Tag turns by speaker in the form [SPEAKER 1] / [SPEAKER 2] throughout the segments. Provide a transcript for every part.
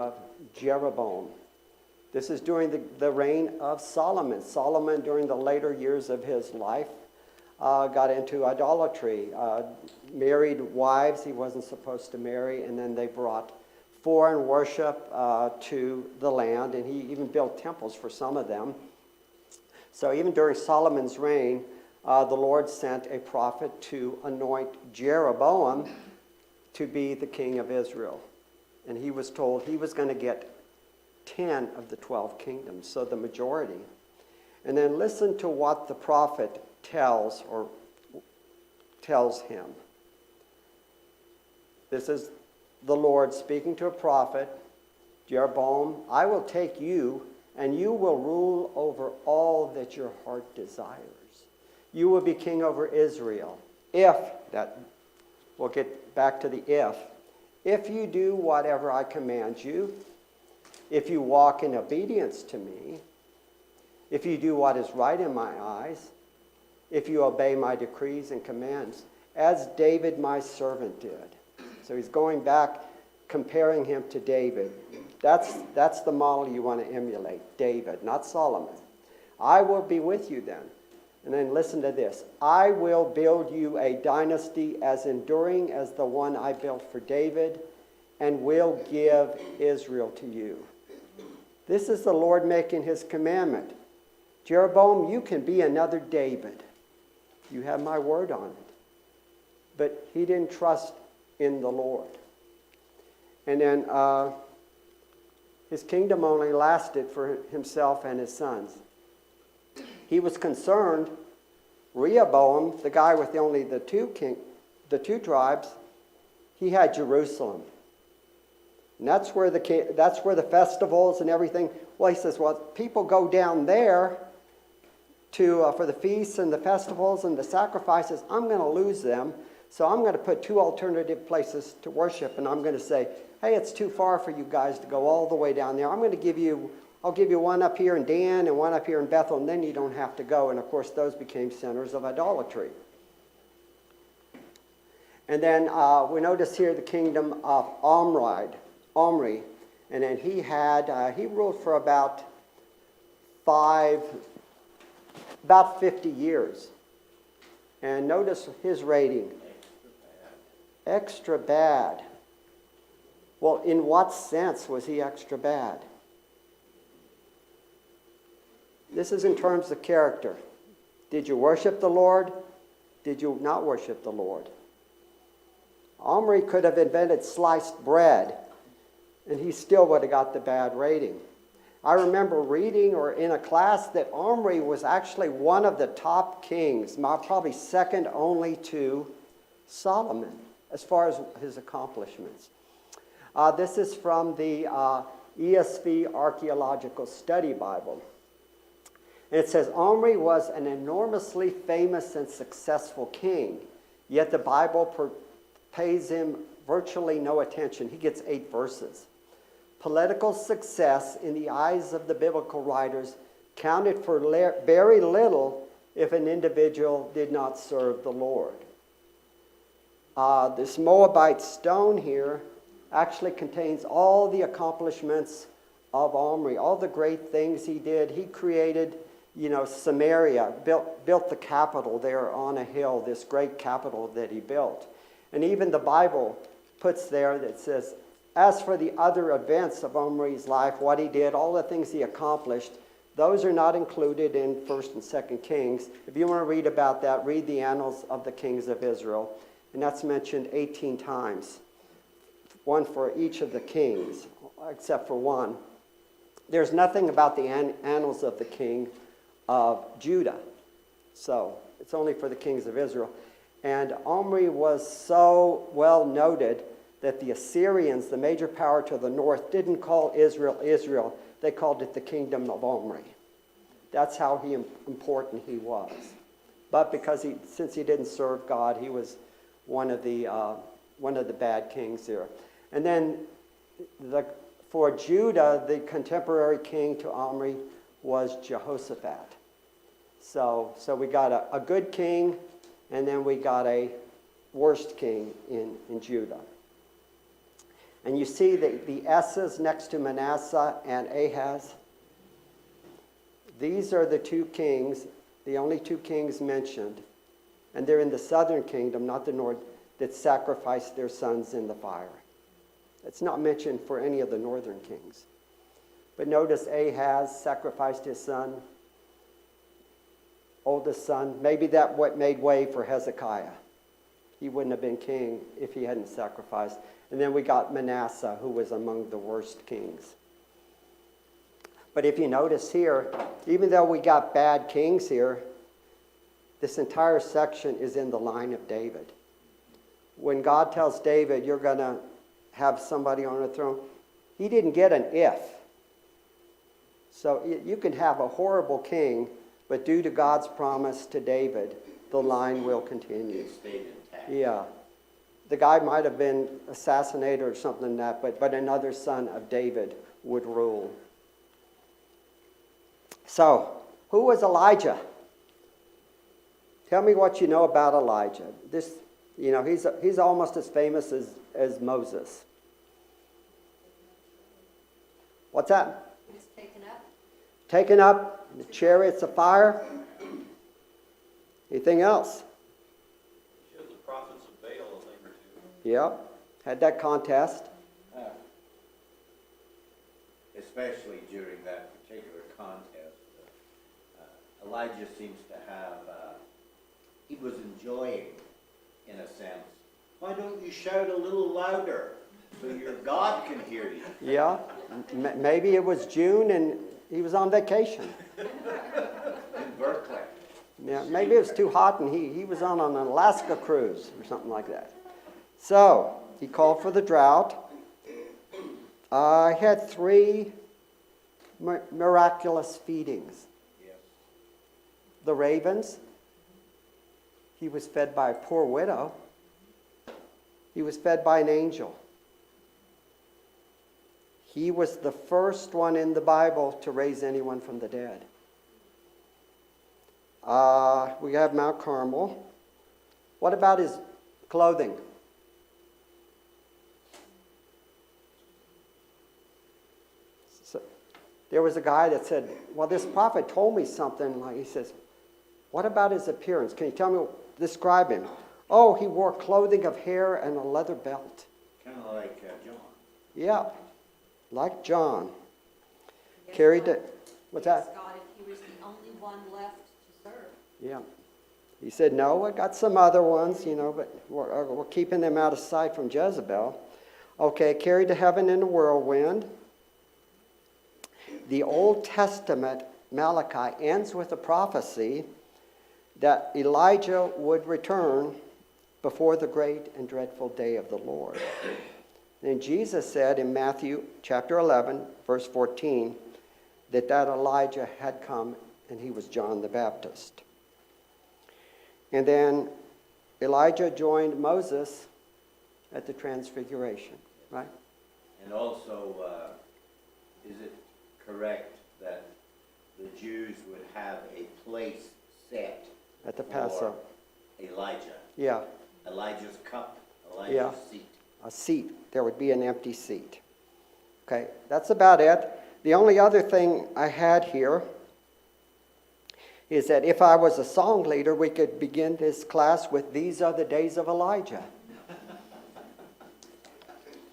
[SPEAKER 1] of Jeroboam. This is during the reign of Solomon. Solomon, during the later years of his life, got into idolatry, married wives he wasn't supposed to marry, and then they brought foreign worship to the land, and he even built temples for some of them. So even during Solomon's reign, the Lord sent a prophet to anoint Jeroboam to be the king of Israel. And he was told he was going to get 10 of the 12 kingdoms, so the majority. And then listen to what the prophet tells him. This is the Lord speaking to a prophet. Jeroboam, I will take you, and you will rule over all that your heart desires. You will be king over Israel. We'll get back to the if you do whatever I command you, if you walk in obedience to me, if you do what is right in my eyes, if you obey my decrees and commands, as David my servant did. So he's going back, comparing him to David. That's the model you want to emulate, David, not Solomon. I will be with you then. And then listen to this. I will build you a dynasty as enduring as the one I built for David, and will give Israel to you. This is the Lord making his commandment. Jeroboam, you can be another David. You have my word on it. But he didn't trust in the Lord. And then his kingdom only lasted for himself and his sons. He was concerned, Rehoboam, the guy with only the two tribes, he had Jerusalem. And that's where the festivals and everything. Well, he says, well, people go down there for the feasts and the festivals and the sacrifices. I'm going to lose them. So I'm going to put two alternative places to worship, and I'm going to say, hey, it's too far for you guys to go all the way down there. I'll give you one up here in Dan and one up here in Bethel, and then you don't have to go. And of course, those became centers of idolatry. And then we notice here the kingdom of Omri. And then he ruled for about 50 years. And notice his rating. Extra bad. Well, in what sense was he extra bad? This is in terms of character. Did you worship the Lord? Did you not worship the Lord? Omri could have invented sliced bread, and he still would have got the bad rating. I remember reading or in a class that Omri was actually one of the top kings, probably second only to Solomon, as far as his accomplishments. This is from the ESV Archaeological Study Bible. And it says, Omri was an enormously famous and successful king, yet the Bible pays him virtually no attention. He gets 8 verses. Political success in the eyes of the biblical writers counted for very little if an individual did not serve the Lord. This Moabite stone here actually contains all the accomplishments of Omri, all the great things he did. He created, Samaria, built the capital there on a hill, this great capital that he built. And even the Bible puts there that says, as for the other events of Omri's life, what he did, all the things he accomplished, those are not included in 1st and 2nd Kings. If you want to read about that, read the Annals of the Kings of Israel. And that's mentioned 18 times. One for each of the kings, except for one. There's nothing about the Annals of the King of Judah. So it's only for the kings of Israel. And Omri was so well noted that the Assyrians, the major power to the north, didn't call Israel Israel. They called it the kingdom of Omri. That's how important he was. But since he didn't serve God, he was one of the bad kings there. And then for Judah, the contemporary king to Omri was Jehoshaphat. So we got a good king, and then we got a worst king in Judah. And you see the S's next to Manasseh and Ahaz. These are the two kings, the only two kings mentioned. And they're in the southern kingdom, not the north, that sacrificed their sons in the fire. It's not mentioned for any of the northern kings. But notice Ahaz sacrificed his son, oldest son. Maybe that what made way for Hezekiah. He wouldn't have been king if he hadn't sacrificed. And then we got Manasseh, who was among the worst kings. But if you notice here, even though we got bad kings here, this entire section is in the line of David. When God tells David, you're going to have somebody on the throne, he didn't get an if. So you can have a horrible king, but due to God's promise to David, the line will continue. Yeah. The guy might have been assassinated or something like that, but another son of David would rule. So, who was Elijah? Tell me what you know about Elijah. He's almost as famous as Moses. What's that?
[SPEAKER 2] He was taken up.
[SPEAKER 1] Taken up in the chariots of fire. Anything else?
[SPEAKER 3] Showed the prophets of Bile a thing or two.
[SPEAKER 1] Yep. Had that contest.
[SPEAKER 4] Especially during that particular contest, Elijah seems to have, he was enjoying, in a sense, why don't you shout a little louder so your God can hear you?
[SPEAKER 1] Yeah. Maybe it was June and he was on vacation.
[SPEAKER 4] In Berkeley.
[SPEAKER 1] Yeah, maybe it was too hot and he was on an Alaska cruise or something like that. So, he called for the drought. I had 3 miraculous feedings.
[SPEAKER 4] Yes.
[SPEAKER 1] The ravens. He was fed by a poor widow. He was fed by an angel. He was the first one in the Bible to raise anyone from the dead. We have Mount Carmel. What about his clothing? So, there was a guy that said, well, this prophet told me something. Like he says, what about his appearance? Can you tell me, describe him? Oh, he wore clothing of hair and a leather belt.
[SPEAKER 4] Kind of like John.
[SPEAKER 1] Yeah, like John.
[SPEAKER 2] Yes,
[SPEAKER 1] Carried
[SPEAKER 2] God.
[SPEAKER 1] it. What's
[SPEAKER 2] Yes,
[SPEAKER 1] that?
[SPEAKER 2] God, if he was the only one left to serve.
[SPEAKER 1] Yeah. He said, no, I got some other ones, but we're keeping them out of sight from Jezebel. Okay, carried to heaven in a whirlwind. The Old Testament, Malachi, ends with a prophecy that Elijah would return before the great and dreadful day of the Lord. And Jesus said in Matthew chapter 11, verse 14, that Elijah had come and he was John the Baptist. And then Elijah joined Moses at the Transfiguration, right?
[SPEAKER 4] And also, is it correct that the Jews would have a place set
[SPEAKER 1] At the Passover.
[SPEAKER 4] for Elijah?
[SPEAKER 1] Yeah,
[SPEAKER 4] Elijah's cup, Elijah's
[SPEAKER 1] Yeah.
[SPEAKER 4] seat.
[SPEAKER 1] a seat. There would be an empty seat. Okay, that's about it. The only other thing I had here is that if I was a song leader, we could begin this class with "These Are the Days of Elijah."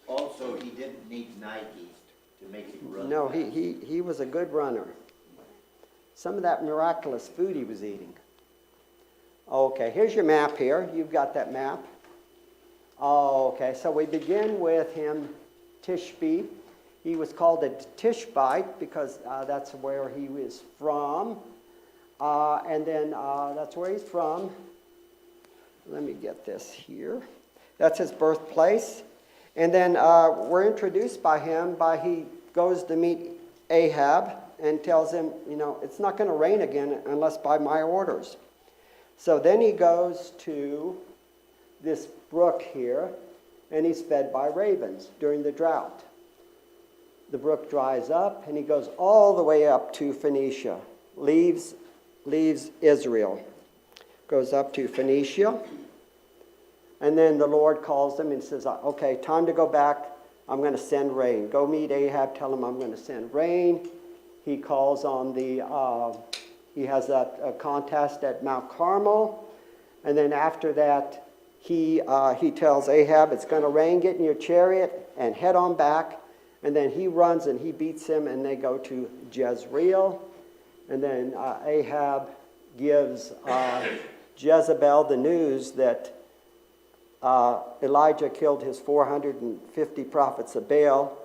[SPEAKER 4] Also, he didn't need Nikes to make him run.
[SPEAKER 1] No,
[SPEAKER 4] fast.
[SPEAKER 1] he was a good runner. Some of that miraculous food he was eating. Okay, here's your map here. You've got that map. Oh, okay, so we begin with him, Tishbe. He was called a Tishbite because that's where he was from. And then that's where he's from. Let me get this here. That's his birthplace. And then we're introduced by him by he goes to meet Ahab and tells him, it's not going to rain again unless by my orders. So then he goes to this brook here, and he's fed by ravens during the drought. The brook dries up, and he goes all the way up to Phoenicia, leaves Israel, goes up to Phoenicia, and then the Lord calls him and says, okay, time to go back I'm going to send rain. Go meet Ahab, tell him I'm going to send rain. He calls on he has a contest at Mount Carmel. And then after that, he tells Ahab, it's going to rain, get in your chariot and head on back. And then he runs and he beats him, and they go to Jezreel. And then Ahab gives Jezebel the news that Elijah killed his 450 prophets of Baal,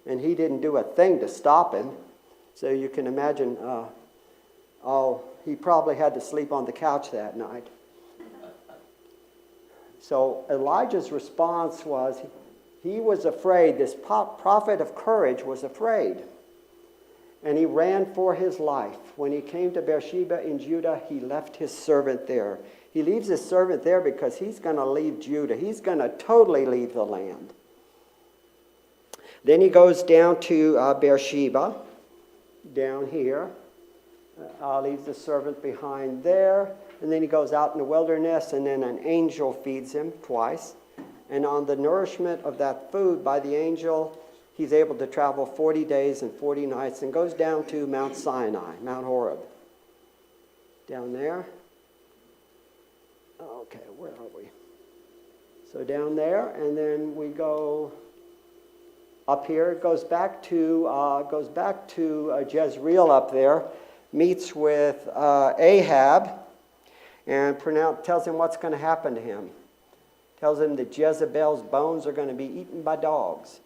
[SPEAKER 1] and he didn't do a thing to stop him. So you can imagine, he probably had to sleep on the couch that night. So Elijah's response was, he was afraid. This prophet of courage was afraid. And he ran for his life. When he came to Beersheba in Judah, he left his servant there. He leaves his servant there because he's going to leave Judah. He's going to totally leave the land. Then he goes down to Beersheba, down here. Leaves the servant behind there. And then he goes out in the wilderness, and then an angel feeds him twice. And on the nourishment of that food by the angel, he's able to travel 40 days and 40 nights and goes down to Mount Sinai, Mount Horeb. Down there. Okay, where are we? So down there, and then we go up here. It goes back to Jezreel up there, meets with Ahab, and tells him what's going to happen to him. Tells him that Jezebel's bones are going to be eaten by dogs.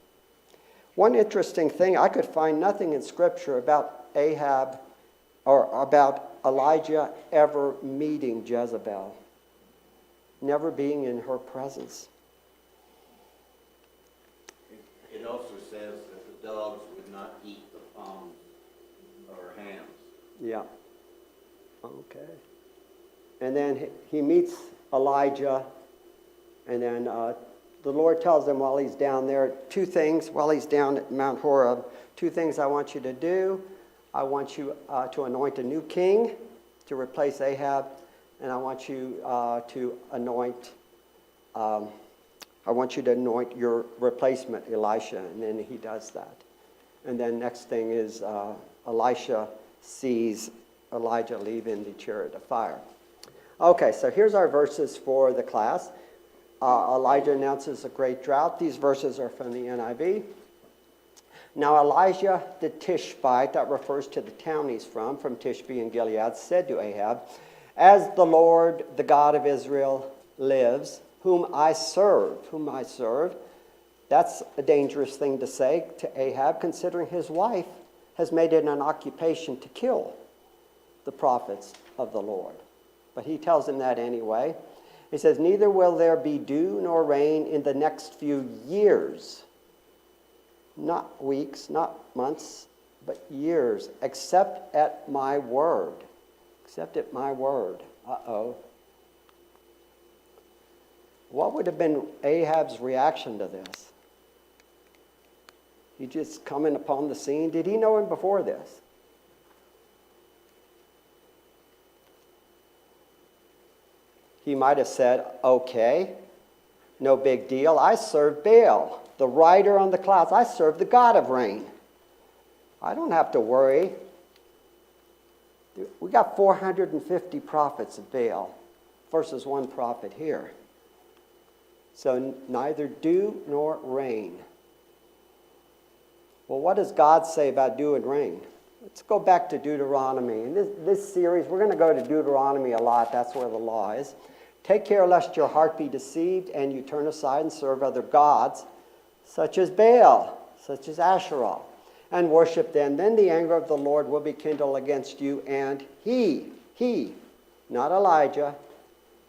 [SPEAKER 1] One interesting thing, I could find nothing in Scripture about Ahab or about Elijah ever meeting Jezebel, never being in her presence.
[SPEAKER 4] It also says that the dogs would not eat the palms of her hands.
[SPEAKER 1] Yeah. Okay. And then he meets Elijah, and then the Lord tells him while he's down there, two things, while he's down at Mount Horeb, two things I want you to do. I want you to anoint a new king to replace Ahab, and I want you to anoint your replacement, Elisha. And then he does that. And then next thing is Elisha sees Elijah leave in the chariot of fire. Okay, so here's our verses for the class. Elijah announces a great drought. These verses are from the NIV. Now Elijah the Tishbite, that refers to the town he's from Tishbe in Gilead, said to Ahab, as the Lord, the God of Israel, lives, whom I serve. That's a dangerous thing to say to Ahab, considering his wife has made it an occupation to kill the prophets of the Lord. But he tells him that anyway. He says, neither will there be dew nor rain in the next few years. Not weeks, not months, but years, except at my word. Except at my word. Uh-oh. What would have been Ahab's reaction to this? He just coming upon the scene. Did he know him before this? He might have said, okay, no big deal. I serve Baal, the rider on the clouds. I serve the God of rain. I don't have to worry. We got 450 prophets of Baal versus one prophet here. So neither dew nor rain. Well, what does God say about dew and rain? Let's go back to Deuteronomy. In this series, we're going to go to Deuteronomy a lot. That's where the law is. Take care lest your heart be deceived and you turn aside and serve other gods, such as Baal, such as Asherah, and worship them. Then the anger of the Lord will be kindled against you, and he, not Elijah,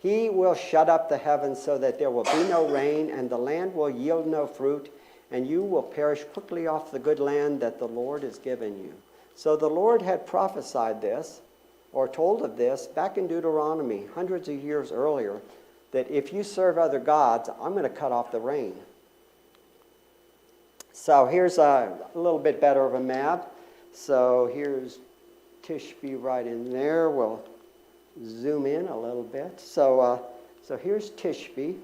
[SPEAKER 1] he will shut up the heavens so that there will be no rain, and the land will yield no fruit, and you will perish quickly off the good land that the Lord has given you. So the Lord had prophesied this, or told of this, back in Deuteronomy, hundreds of years earlier, that if you serve other gods, I'm going to cut off the rain. So here's a little bit better of a map. So here's Tishbe right in there. We'll zoom in a little bit. So here's Tishbe.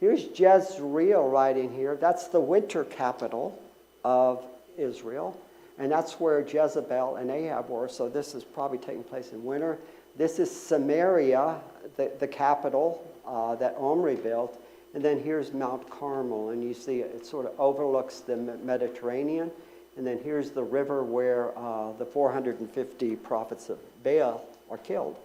[SPEAKER 1] Here's Jezreel right in here. That's the winter capital of Israel. And that's where Jezebel and Ahab were. So this is probably taking place in winter. This is Samaria, the capital that Omri built. And then here's Mount Carmel. And you see it sort of overlooks the Mediterranean. And then here's the river where the 450 prophets of Baal are killed.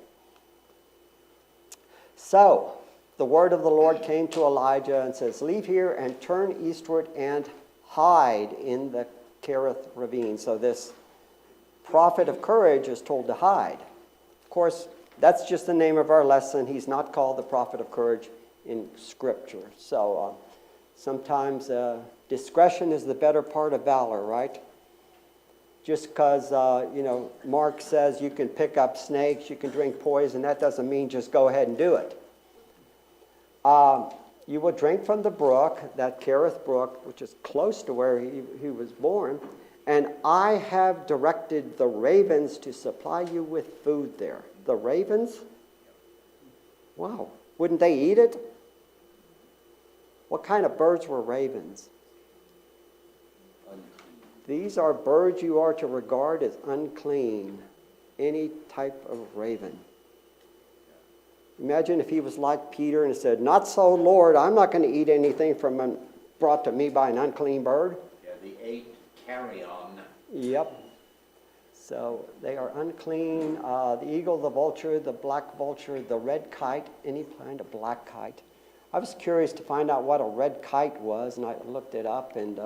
[SPEAKER 1] So the word of the Lord came to Elijah and says, leave here and turn eastward and hide in the Kerith ravine. So this prophet of courage is told to hide. Of course, that's just the name of our lesson. He's not called the prophet of courage in Scripture. So sometimes discretion is the better part of valor, right? Just because, Mark says you can pick up snakes, you can drink poison, that doesn't mean just go ahead and do it. You will drink from the brook, that Kerith brook, which is close to where he was born, and I have directed the ravens to supply you with food there. The ravens? Wow. Wouldn't they eat it? What kind of birds were ravens? These are birds you are to regard as unclean. Any type of raven. Imagine if he was like Peter and said, not so, Lord, I'm not going to eat anything brought to me by an unclean bird.
[SPEAKER 4] Yeah, the 8 carrion.
[SPEAKER 1] Yep. So they are unclean. The eagle, the vulture, the black vulture, the red kite, any kind of black kite. I was curious to find out what a red kite was, and I looked it up, and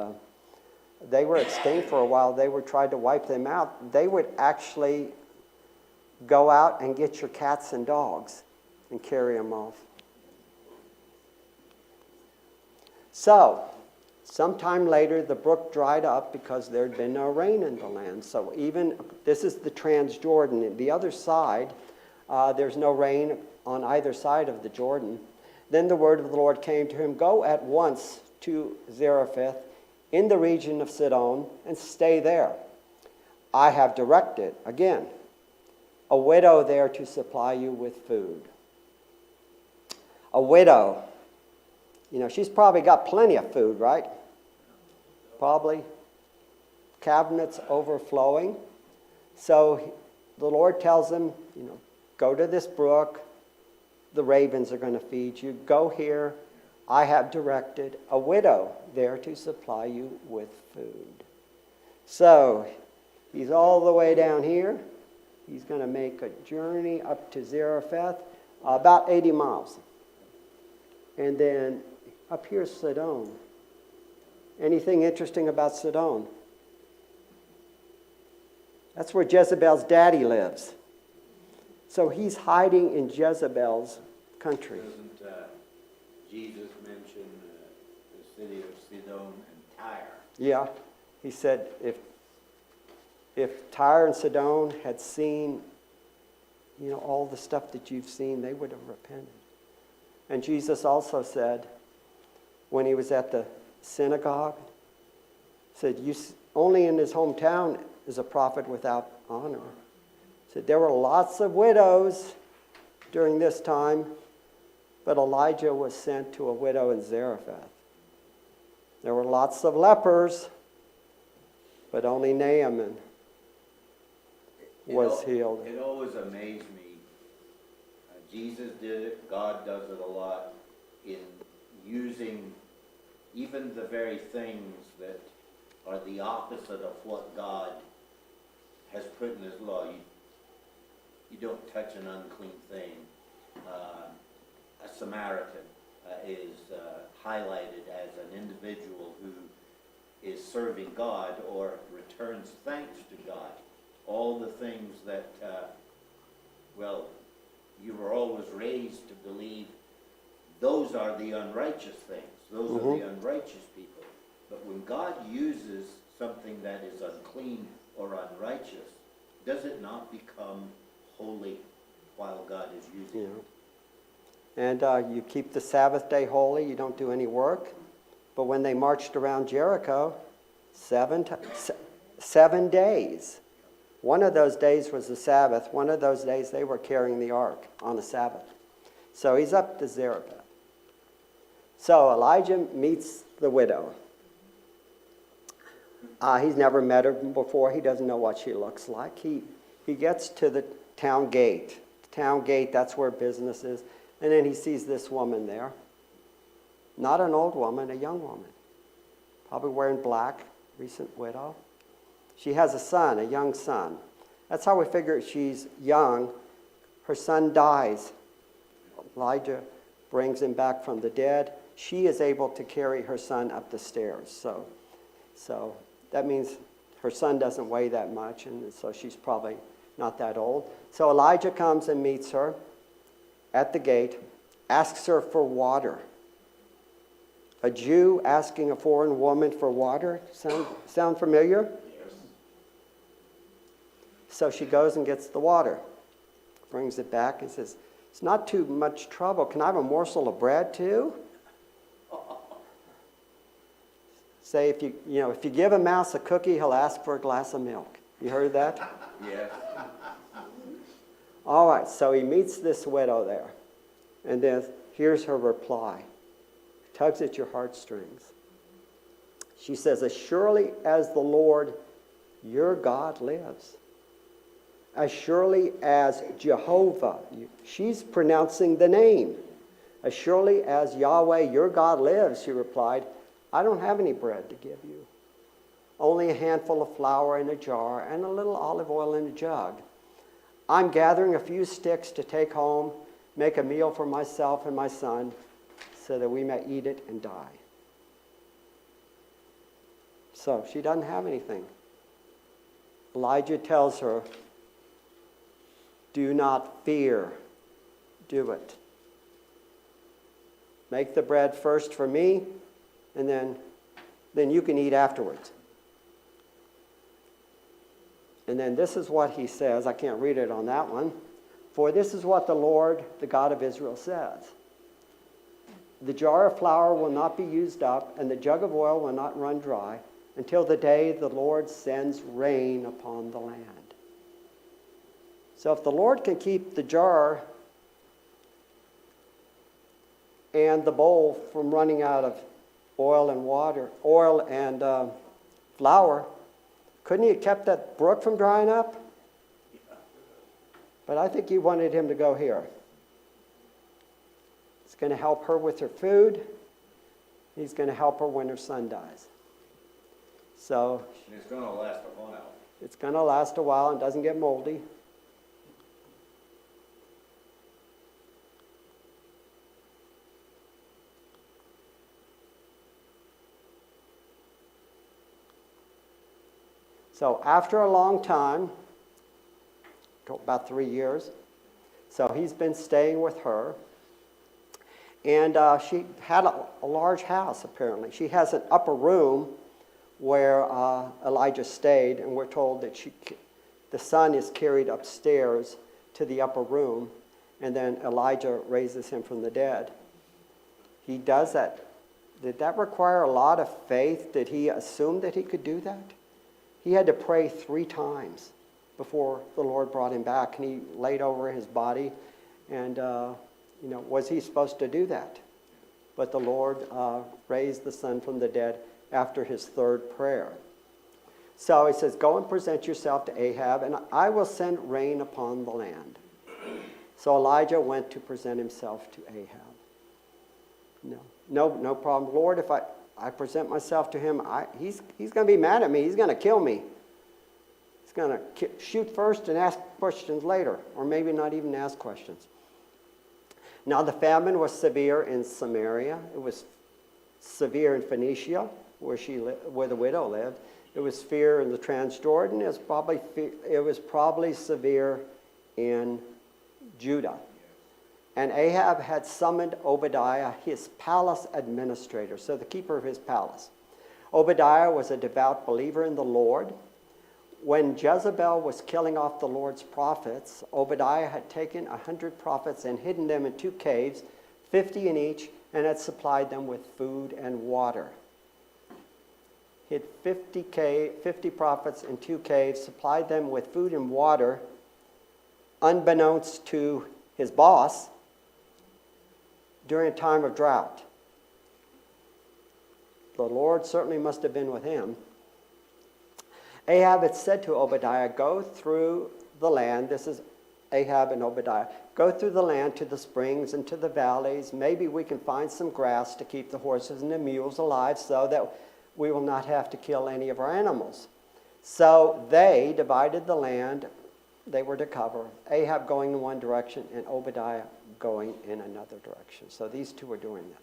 [SPEAKER 1] they were extinct for a while. They were trying to wipe them out. They would actually go out and get your cats and dogs and carry them off. So, sometime later, the brook dried up because there had been no rain in the land. So this is the Transjordan. The other side, there's no rain on either side of the Jordan. Then the word of the Lord came to him, go at once to Zarephath in the region of Sidon and stay there. I have directed, again, a widow there to supply you with food. A widow, she's probably got plenty of food, right? Probably. Cabinets overflowing. So the Lord tells him, go to this brook. The ravens are going to feed you. Go here. I have directed a widow there to supply you with food. So he's all the way down here. He's going to make a journey up to Zarephath, about 80 miles. And then up here's Sidon. Anything interesting about Sidon? That's where Jezebel's daddy lives. So he's hiding in Jezebel's country.
[SPEAKER 4] Doesn't Jesus mention the city of Sidon and Tyre?
[SPEAKER 1] Yeah. He said if Tyre and Sidon had seen, all the stuff that you've seen, they would have repented. And Jesus also said, when he was at the synagogue, said, only in his hometown is a prophet without honor. Said there were lots of widows during this time, but Elijah was sent to a widow in Zarephath. There were lots of lepers, but only Naaman was healed.
[SPEAKER 4] It always amazed me. Jesus did it, God does it a lot, in using even the very things that are the opposite of what God has put in his law. You don't touch an unclean thing. A Samaritan is highlighted as an individual who is serving God or returns thanks to God. All the things that, you were always raised to believe those are the unrighteous things. Those are the unrighteous people. But when God uses something that is unclean or unrighteous, does it not become holy while God is using it?
[SPEAKER 1] And you keep the Sabbath day holy. You don't do any work. But when they marched around Jericho, 7 days. One of those days was the Sabbath. One of those days they were carrying the ark on the Sabbath. So he's up to Zarephath. So Elijah meets the widow. He's never met her before. He doesn't know what she looks like. He gets to the town gate. The town gate, that's where business is. And then he sees this woman there. Not an old woman, a young woman. Probably wearing black, recent widow. She has a son, a young son. That's how we figure she's young. Her son dies. Elijah brings him back from the dead. She is able to carry her son up the stairs. So that means her son doesn't weigh that much, and so she's probably not that old. So Elijah comes and meets her at the gate, asks her for water. A Jew asking a foreign woman for water? Sound familiar?
[SPEAKER 4] Yes.
[SPEAKER 1] So she goes and gets the water, brings it back and says, "It's not too much trouble. Can I have a morsel of bread too?" Say if you give a mouse a cookie, he'll ask for a glass of milk. You heard that?
[SPEAKER 4] Yes.
[SPEAKER 1] All right, so he meets this widow there. And then here's her reply. Tugs at your heartstrings. She says, "As surely as the Lord your God lives, as surely as Jehovah," she's pronouncing the name. "As surely as Yahweh your God lives," she replied, "I don't have any bread to give you. Only a handful of flour in a jar and a little olive oil in a jug. I'm gathering a few sticks to take home, make a meal for myself and my son, so that we may eat it and die." So she doesn't have anything. Elijah tells her, "Do not fear. Do it. Make the bread first for me, and then you can eat afterwards." And then this is what he says. I can't read it on that one. "For this is what the Lord, the God of Israel, says. The jar of flour will not be used up, and the jug of oil will not run dry, until the day the Lord sends rain upon the land." So if the Lord can keep the jar and the bowl from running out of oil and flour, couldn't he have kept that brook from drying up? But I think he wanted him to go here. It's going to help her with her food. He's going to help her when her son dies. So
[SPEAKER 4] And it's going to last a while.
[SPEAKER 1] it's going to last a while and doesn't get moldy. So after a long time, about 3 years, so he's been staying with her. And she had a large house, apparently. She has an upper room where Elijah stayed, and we're told that the son is carried upstairs to the upper room, and then Elijah raises him from the dead. He does that. Did that require a lot of faith? Did he assume that he could do that? He had to pray 3 times before the Lord brought him back, and he laid over his body, and was he supposed to do that? But the Lord raised the son from the dead after his 3rd prayer. So he says, "Go and present yourself to Ahab, and I will send rain upon the land." So Elijah went to present himself to Ahab. No problem. "Lord, if I present myself to him, he's going to be mad at me. He's going to kill me. He's going to shoot first and ask questions later, or maybe not even ask questions." Now the famine was severe in Samaria. It was severe in Phoenicia, where the widow lived. It was severe in the Transjordan. It was probably severe in Judah. And Ahab had summoned Obadiah, his palace administrator, so the keeper of his palace. Obadiah was a devout believer in the Lord. When Jezebel was killing off the Lord's prophets, Obadiah had taken 100 prophets and hidden them in 2 caves, 50 in each, and had supplied them with food and water. He had 50 prophets in 2 caves, supplied them with food and water, unbeknownst to his boss, during a time of drought. the Lord certainly must have been with him. Ahab had said to Obadiah, go through the land. This is Ahab and Obadiah. Go through the land to the springs and to the valleys. Maybe we can find some grass to keep the horses and the mules alive so that we will not have to kill any of our animals. So they divided the land they were to cover, Ahab going in one direction and Obadiah going in another direction. So these two were doing that.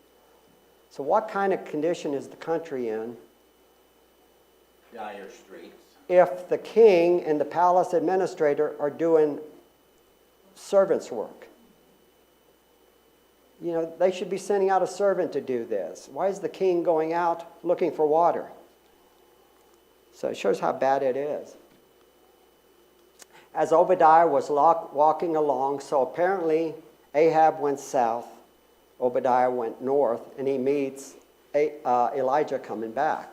[SPEAKER 1] So what kind of condition is the country in
[SPEAKER 4] Dire straits.
[SPEAKER 1] if the king and the palace administrator are doing servants' work? You know, they should be sending out a servant to do this. Why is the king going out looking for water? So it shows how bad it is. As Obadiah was walking along, so apparently Ahab went south, Obadiah went north, and he meets Elijah coming back.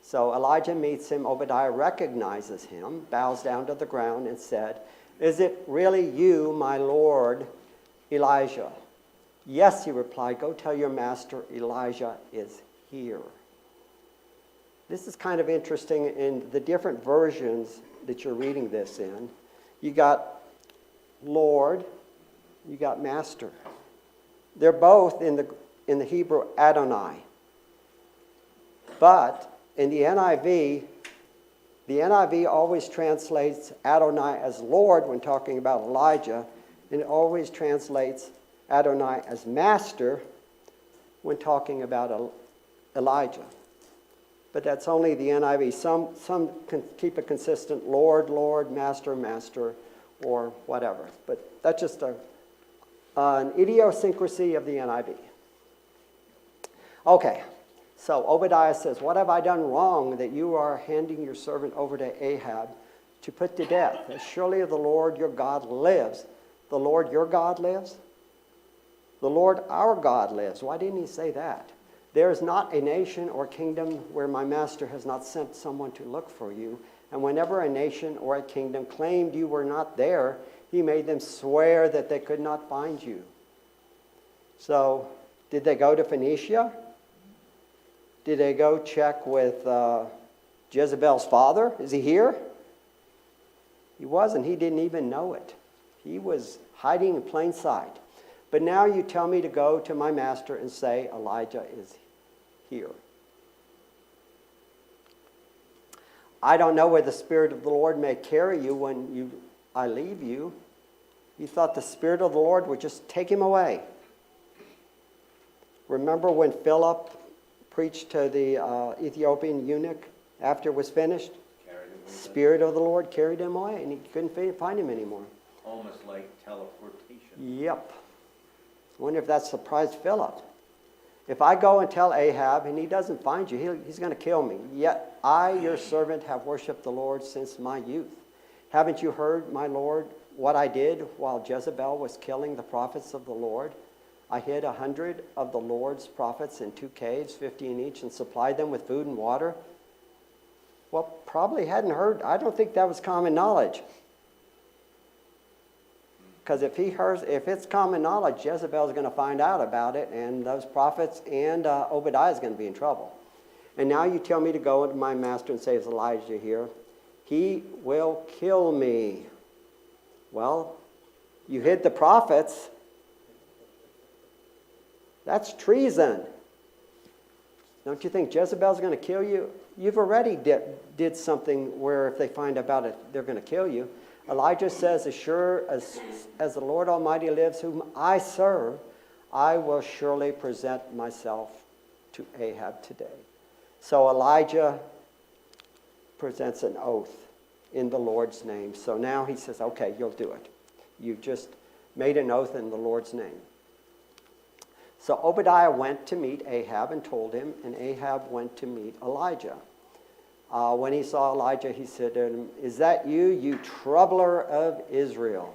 [SPEAKER 1] So Elijah meets him, Obadiah recognizes him, bows down to the ground and said, is it really you, my lord, Elijah? Yes, he replied, go tell your master Elijah is here. This is kind of interesting in the different versions that you're reading this in. You got Lord, you got Master. They're both in the Hebrew Adonai. But in the NIV always translates Adonai as Lord when talking about Elijah, and it always translates Adonai as Master when talking about Elijah. But that's only the NIV. Some can keep it consistent, Lord, Lord, Master, Master, or whatever. But that's just an idiosyncrasy of the NIV. Okay, so Obadiah says, what have I done wrong that you are handing your servant over to Ahab to put to death? As surely the Lord your God lives. The Lord your God lives? The Lord our God lives. Why didn't he say that? There is not a nation or kingdom where my master has not sent someone to look for you. And whenever a nation or a kingdom claimed you were not there, he made them swear that they could not find you. So, did they go to Phoenicia? Did they go check with Jezebel's father? Is he here? He wasn't. He didn't even know it. He was hiding in plain sight. But now you tell me to go to my master and say, Elijah is here. I don't know where the Spirit of the Lord may carry you when I leave you. You thought the Spirit of the Lord would just take him away. Remember when Philip preached to the Ethiopian eunuch after it was finished? Spirit of the Lord carried him away and he couldn't find him anymore.
[SPEAKER 4] Almost like teleportation.
[SPEAKER 1] Yep. I wonder if that surprised Philip. If I go and tell Ahab and he doesn't find you, he's going to kill me. Yet I, your servant, have worshipped the Lord since my youth. Haven't you heard, my Lord, what I did while Jezebel was killing the prophets of the Lord? I hid 100 of the Lord's prophets in 2 caves, 50 in each, and supplied them with food and water. Well, probably hadn't heard. I don't think that was common knowledge. Because if it's common knowledge, Jezebel's going to find out about it, and those prophets and Obadiah is going to be in trouble. And now you tell me to go to my master and say, is Elijah here? He will kill me. Well, you hid the prophets. That's treason. Don't you think Jezebel's going to kill you? You've already did something where if they find about it, they're going to kill you. Elijah says, as sure as the Lord Almighty lives, whom I serve, I will surely present myself to Ahab today. So Elijah presents an oath in the Lord's name. So now he says, okay, you'll do it. You just made an oath in the Lord's name. So Obadiah went to meet Ahab and told him, and Ahab went to meet Elijah. When he saw Elijah, he said to him, is that you, you troubler of Israel?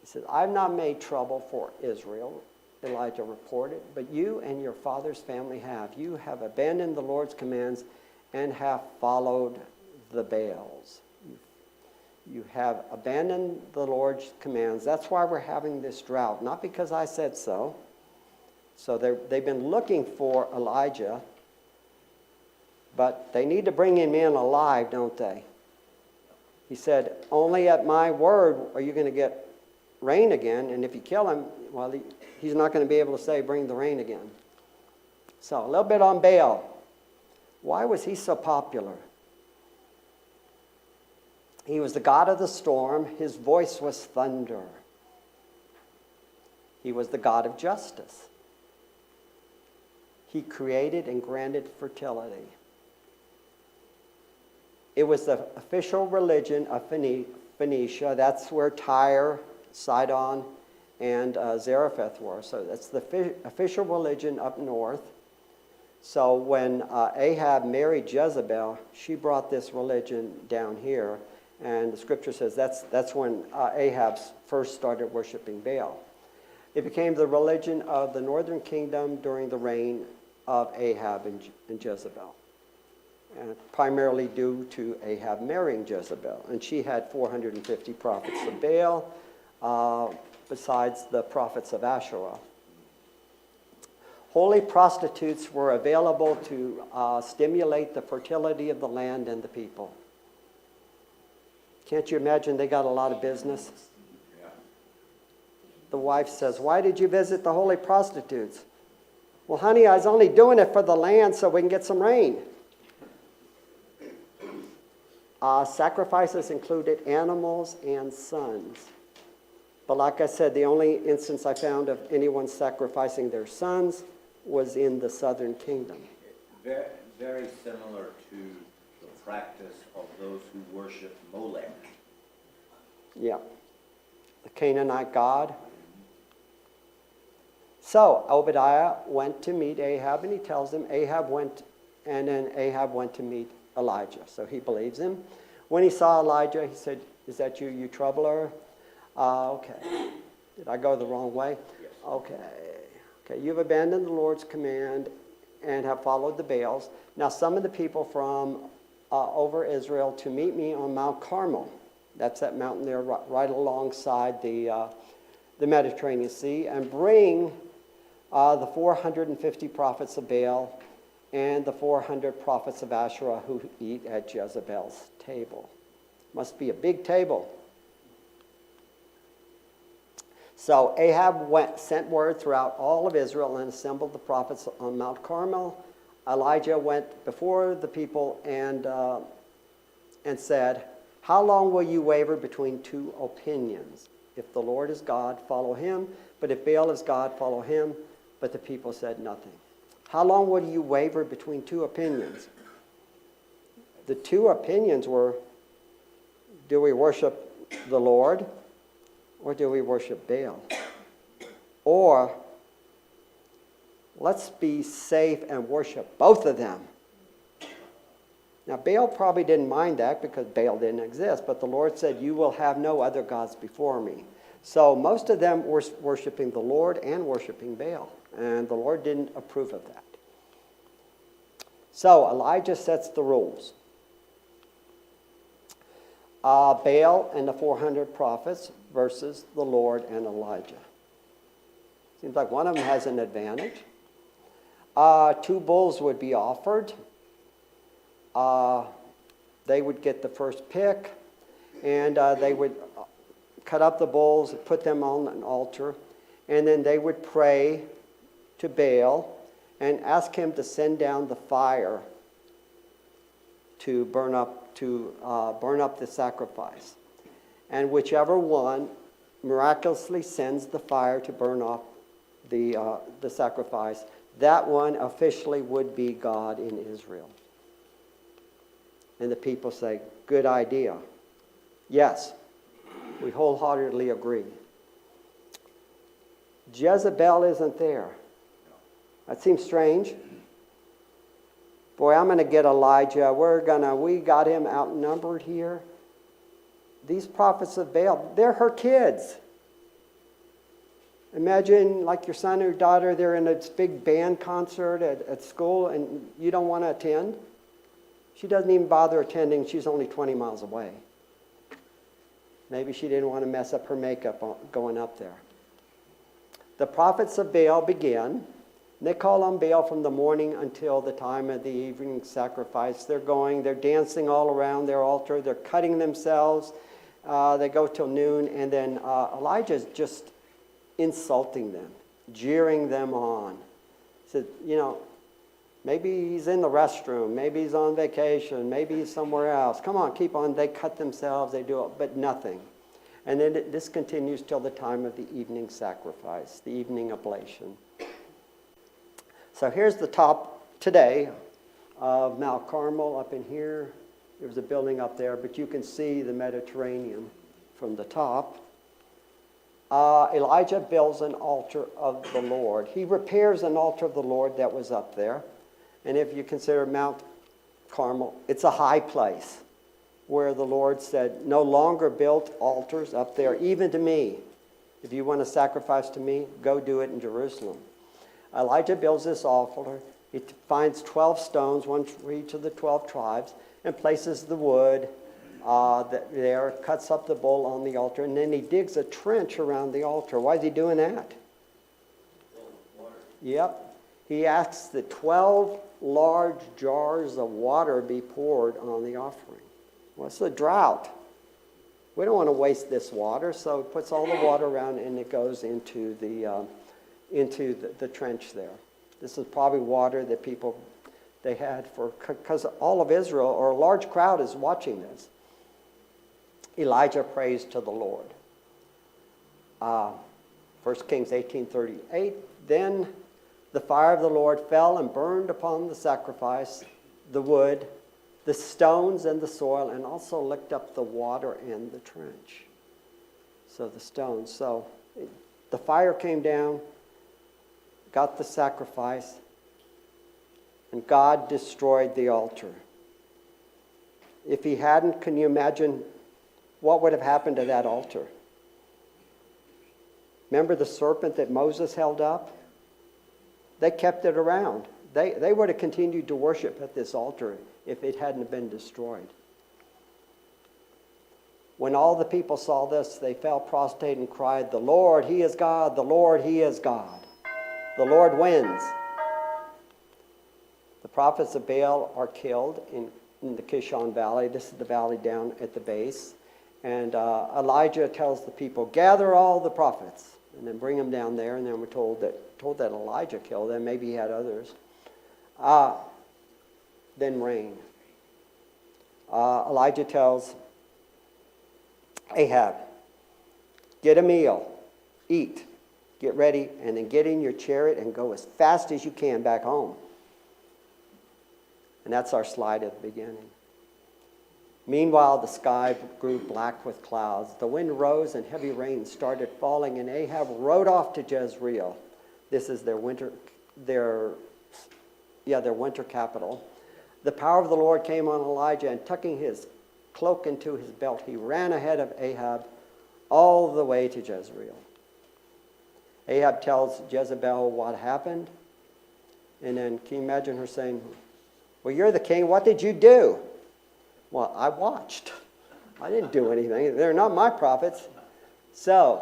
[SPEAKER 1] He said, I've not made trouble for Israel, Elijah reported, but you and your father's family have. You have abandoned the Lord's commands and have followed the Baals. You have abandoned the Lord's commands. That's why we're having this drought, not because I said so. So they've been looking for Elijah, But they need to bring him in alive, don't they? He said, only at my word are you going to get rain again. And if you kill him, well, he's not going to be able to say, bring the rain again. So a little bit on Baal. Why was he so popular? He was the god of the storm. His voice was thunder. He was the god of justice. He created and granted fertility. It was the official religion of Phoenicia. That's where Tyre, Sidon, and Zarephath were. So that's the official religion up north. So when Ahab married Jezebel, she brought this religion down here. And the scripture says that's when Ahab first started worshiping Baal. It became the religion of the northern kingdom during the reign of Ahab and Jezebel. And primarily due to Ahab marrying Jezebel. And she had 450 prophets of Baal, besides the prophets of Asherah. Holy prostitutes were available to stimulate the fertility of the land and the people. Can't you imagine they got a lot of business?
[SPEAKER 4] Yeah.
[SPEAKER 1] The wife says, why did you visit the holy prostitutes? Well, honey, I was only doing it for the land so we can get some rain. Sacrifices included animals and sons. But like I said, the only instance I found of anyone sacrificing their sons was in the southern kingdom.
[SPEAKER 4] Very, very similar to the practice of those who worship Molech.
[SPEAKER 1] Yeah. The Canaanite god. So Obadiah went to meet Ahab, and he tells him Ahab went to meet Elijah. So he believes him. When he saw Elijah, he said, is that you, you troubler? Okay. Did I go the wrong way?
[SPEAKER 4] Yes.
[SPEAKER 1] Okay, you've abandoned the Lord's command and have followed the Baals. Now summon the people from over Israel to meet me on Mount Carmel. That's that mountain there right alongside the Mediterranean Sea. And bring the 450 prophets of Baal and the 400 prophets of Asherah who eat at Jezebel's table. Must be a big table. So Ahab sent word throughout all of Israel and assembled the prophets on Mount Carmel. Elijah went before the people and said, how long will you waver between two opinions? If the Lord is God, follow him. But if Baal is God, follow him. But the people said nothing. How long will you waver between two opinions? The two opinions were, do we worship the Lord or do we worship Baal? Or let's be safe and worship both of them. Now Baal probably didn't mind that because Baal didn't exist, but the Lord said, you will have no other gods before me. So most of them were worshiping the Lord and worshiping Baal, and the Lord didn't approve of that. So Elijah sets the rules. Baal and the 400 prophets versus the Lord and Elijah. Seems like one of them has an advantage. 2 bulls would be offered. They would get the first pick, and they would cut up the bulls, put them on an altar, and then they would pray to Baal and ask him to send down the fire to burn up the sacrifice. And whichever one miraculously sends the fire to burn off the sacrifice, that one officially would be God in Israel. And the people say, good idea. Yes, we wholeheartedly agree. Jezebel isn't there. That seems strange. Boy, I'm going to get Elijah. We got him outnumbered here. These prophets of Baal, they're her kids. Imagine like your son or daughter, they're in this big band concert at school and you don't want to attend. She doesn't even bother attending. She's only 20 miles away. Maybe she didn't want to mess up her makeup going up there. The prophets of Baal began, And they call on Baal from the morning until the time of the evening sacrifice. They're dancing all around their altar. They're cutting themselves. They go till noon. And then Elijah's just insulting them, jeering them on. He said, maybe he's in the restroom. Maybe he's on vacation. Maybe he's somewhere else. Come on, keep on. They cut themselves. They do it, but nothing. And then this continues till the time of the evening sacrifice, the evening oblation. So here's the top today of Mount Carmel up in here. There's a building up there, but you can see the Mediterranean from the top. Elijah builds an altar of the Lord. He repairs an altar of the Lord that was up there. And if you consider Mount Carmel, it's a high place where the Lord said, no longer built altars up there, even to me. If you want to sacrifice to me, go do it in Jerusalem. Elijah builds this altar. He finds 12 stones, one for each of the 12 tribes, and places the wood there, cuts up the bull on the altar, and then he digs a trench around the altar. Why is he doing that? Yep. He asks that 12 large jars of water be poured on the offering. Well, it's a drought. We don't want to waste this water, so he puts all the water around and it goes into the trench there. This is probably water that they had because all of Israel, or a large crowd, is watching this. Elijah prays to the Lord. 1 Kings 18:38. Then the fire of the Lord fell and burned upon the sacrifice, the wood, the stones and the soil, and also licked up the water and the trench. So the stones. So the fire came down, got the sacrifice, and God destroyed the altar. If he hadn't, can you imagine what would have happened to that altar? Remember the serpent that Moses held up? They kept it around. They would have continued to worship at this altar if it hadn't been destroyed. When all the people saw this, they fell prostrate and cried, "The Lord, He is God. The Lord, He is God. The Lord wins." The prophets of Baal are killed in the Kishon Valley. This is the valley down at the base. And Elijah tells the people, gather all the prophets and then bring them down there. And then we're told that Elijah killed them. Maybe he had others. Then rain. Elijah tells Ahab, get a meal, eat, get ready, and then get in your chariot and go as fast as you can back home. And that's our slide at the beginning. Meanwhile, the sky grew black with clouds. The wind rose and heavy rain started falling, and Ahab rode off to Jezreel. This is their winter capital. The power of the Lord came on Elijah, and tucking his cloak into his belt, he ran ahead of Ahab all the way to Jezreel. Ahab tells Jezebel what happened, and then can you imagine her saying, well, you're the king, what did you do? Well, I watched. I didn't do anything. They're not my prophets. So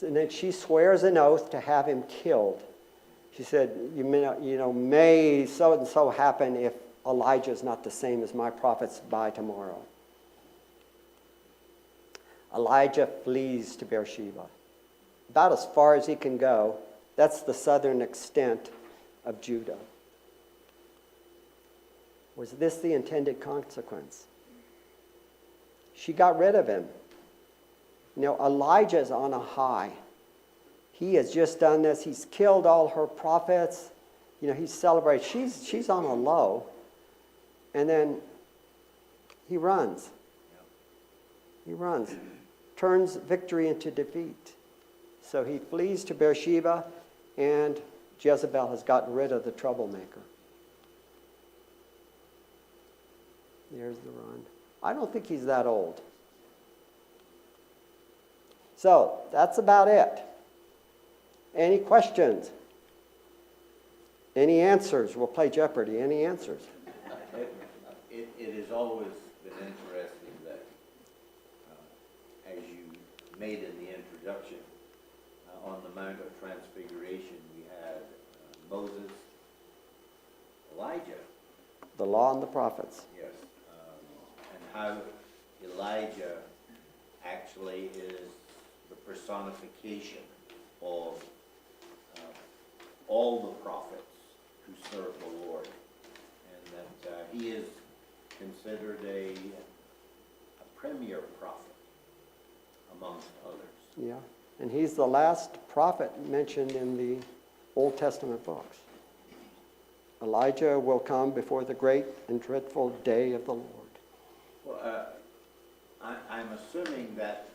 [SPEAKER 1] and then she swears an oath to have him killed. She said, may so and so happen if Elijah is not the same as my prophets by tomorrow. Elijah flees to Beersheba. About as far as he can go. That's the southern extent of Judah. Was this the intended consequence? She got rid of him. Elijah's on a high. He has just done this. He's killed all her prophets. He's celebrated. She's on a low. And then he runs. He runs. Turns victory into defeat. So he flees to Beersheba, and Jezebel has gotten rid of the troublemaker. There's the run. I don't think he's that old. So, that's about it. Any questions? Any answers? We'll play Jeopardy. Any answers?
[SPEAKER 4] It has always been interesting that, as you made in the introduction, on the Mount of Transfiguration, we had Moses, Elijah.
[SPEAKER 1] The law and the prophets.
[SPEAKER 4] Yes. And how Elijah actually is the personification of all the prophets who serve the Lord. And that he is considered a premier prophet amongst others.
[SPEAKER 1] Yeah. And he's the last prophet mentioned in the Old Testament books. Elijah will come before the great and dreadful day of the Lord.
[SPEAKER 4] Well, I'm assuming that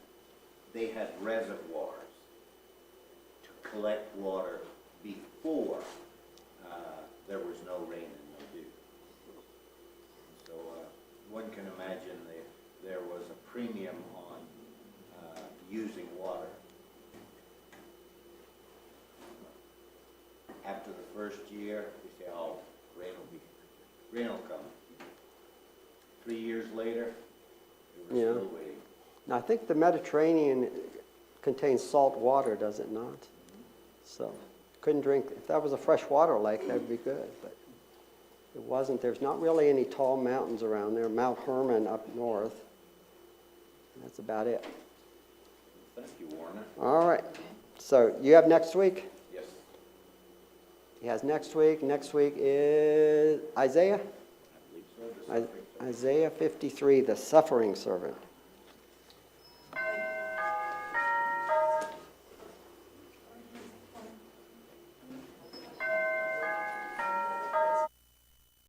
[SPEAKER 4] they had reservoirs to collect water before there was no rain and no dew. So one can imagine there was a premium on using water. After the first year, we say, oh, rain will come. 3 years later, we were still waiting.
[SPEAKER 1] Now, I think the Mediterranean contains salt water, does it not? So, couldn't drink. If that was a freshwater lake, that would be good. But it wasn't. There's not really any tall mountains around there. Mount Hermon up north. That's about it.
[SPEAKER 4] Thank you, Warner.
[SPEAKER 1] All right. So, you have next week?
[SPEAKER 4] Yes.
[SPEAKER 1] He has next week. Next week is Isaiah?
[SPEAKER 4] I believe so.
[SPEAKER 1] Isaiah 53, the suffering servant.